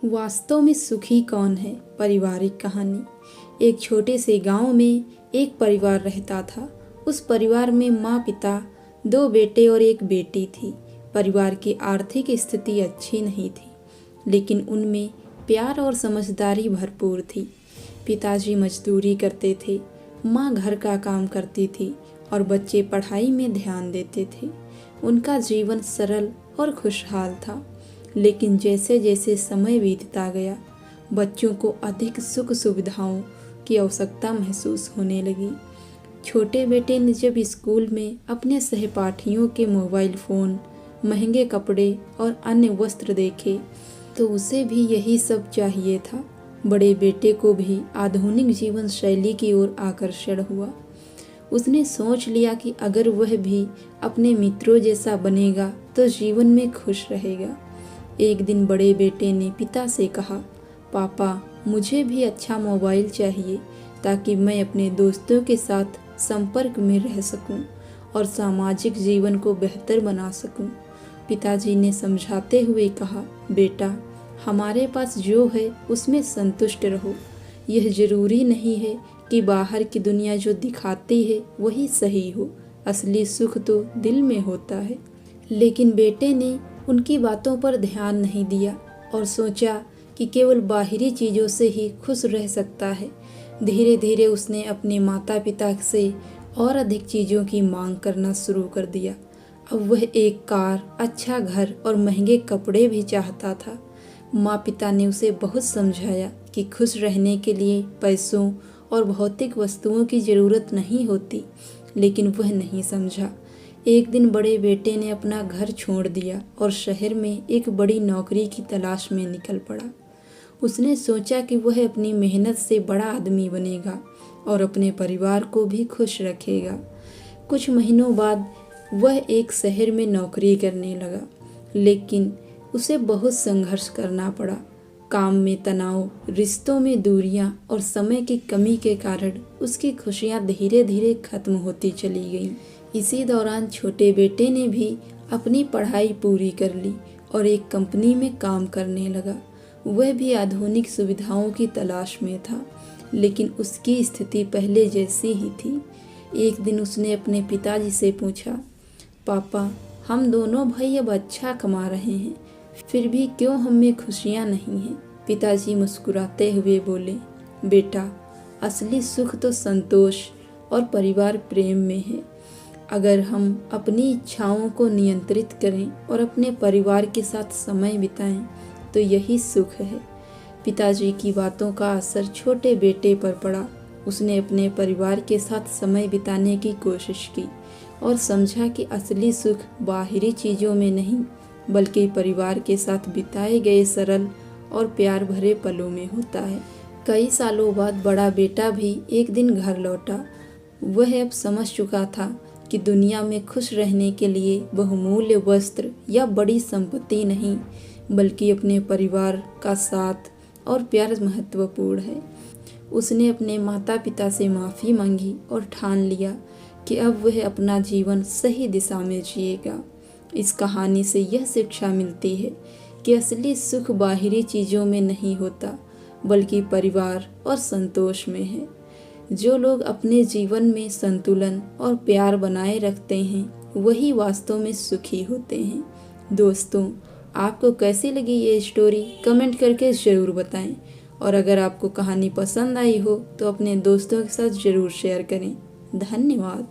वास्तव में सुखी कौन है? पारिवारिक कहानी। एक छोटे से गांव में एक परिवार रहता था। उस परिवार में माँ पिता, दो बेटे और एक बेटी थी। परिवार की आर्थिक स्थिति अच्छी नहीं थी, लेकिन उनमें प्यार और समझदारी भरपूर थी। पिताजी मजदूरी करते थे, माँ घर का काम करती थी और बच्चे पढ़ाई में ध्यान देते थे। उनका जीवन सरल और खुशहाल था। लेकिन जैसे जैसे समय बीतता गया, बच्चों को अधिक सुख सुविधाओं की आवश्यकता महसूस होने लगी। छोटे बेटे ने जब स्कूल में अपने सहपाठियों के मोबाइल फ़ोन, महंगे कपड़े और अन्य वस्त्र देखे तो उसे भी यही सब चाहिए था। बड़े बेटे को भी आधुनिक जीवन शैली की ओर आकर्षण हुआ। उसने सोच लिया कि अगर वह भी अपने मित्रों जैसा बनेगा तो जीवन में खुश रहेगा। एक दिन बड़े बेटे ने पिता से कहा, पापा, मुझे भी अच्छा मोबाइल चाहिए ताकि मैं अपने दोस्तों के साथ संपर्क में रह सकूं और सामाजिक जीवन को बेहतर बना सकूं। पिताजी ने समझाते हुए कहा, बेटा, हमारे पास जो है उसमें संतुष्ट रहो। यह जरूरी नहीं है कि बाहर की दुनिया जो दिखाती है वही सही हो। असली सुख तो दिल में होता है। लेकिन बेटे ने उनकी बातों पर ध्यान नहीं दिया और सोचा कि केवल बाहरी चीज़ों से ही खुश रह सकता है। धीरे धीरे उसने अपने माता पिता से और अधिक चीज़ों की मांग करना शुरू कर दिया। अब वह एक कार, अच्छा घर और महंगे कपड़े भी चाहता था। माँ पिता ने उसे बहुत समझाया कि खुश रहने के लिए पैसों और भौतिक वस्तुओं की ज़रूरत नहीं होती, लेकिन वह नहीं समझा। एक दिन बड़े बेटे ने अपना घर छोड़ दिया और शहर में एक बड़ी नौकरी की तलाश में निकल पड़ा। उसने सोचा कि वह अपनी मेहनत से बड़ा आदमी बनेगा और अपने परिवार को भी खुश रखेगा। कुछ महीनों बाद वह एक शहर में नौकरी करने लगा, लेकिन उसे बहुत संघर्ष करना पड़ा। काम में तनाव, रिश्तों में दूरियां और समय की कमी के कारण उसकी खुशियां धीरे धीरे खत्म होती चली गईं। इसी दौरान छोटे बेटे ने भी अपनी पढ़ाई पूरी कर ली और एक कंपनी में काम करने लगा। वह भी आधुनिक सुविधाओं की तलाश में था, लेकिन उसकी स्थिति पहले जैसी ही थी। एक दिन उसने अपने पिताजी से पूछा, पापा, हम दोनों भाई अब अच्छा कमा रहे हैं, फिर भी क्यों हम में खुशियाँ नहीं हैं? पिताजी मुस्कुराते हुए बोले, बेटा, असली सुख तो संतोष और परिवार प्रेम में है। अगर हम अपनी इच्छाओं को नियंत्रित करें और अपने परिवार के साथ समय बिताएं तो यही सुख है। पिताजी की बातों का असर छोटे बेटे पर पड़ा। उसने अपने परिवार के साथ समय बिताने की कोशिश की और समझा कि असली सुख बाहरी चीज़ों में नहीं, बल्कि परिवार के साथ बिताए गए सरल और प्यार भरे पलों में होता है। कई सालों बाद बड़ा बेटा भी एक दिन घर लौटा। वह अब समझ चुका था कि दुनिया में खुश रहने के लिए बहुमूल्य वस्त्र या बड़ी संपत्ति नहीं, बल्कि अपने परिवार का साथ और प्यार महत्वपूर्ण है। उसने अपने माता पिता से माफ़ी मांगी और ठान लिया कि अब वह अपना जीवन सही दिशा में जिएगा। इस कहानी से यह शिक्षा मिलती है कि असली सुख बाहरी चीज़ों में नहीं होता, बल्कि परिवार और संतोष में है। जो लोग अपने जीवन में संतुलन और प्यार बनाए रखते हैं, वही वास्तव में सुखी होते हैं। दोस्तों, आपको कैसी लगी ये स्टोरी कमेंट करके ज़रूर बताएं, और अगर आपको कहानी पसंद आई हो तो अपने दोस्तों के साथ ज़रूर शेयर करें। धन्यवाद।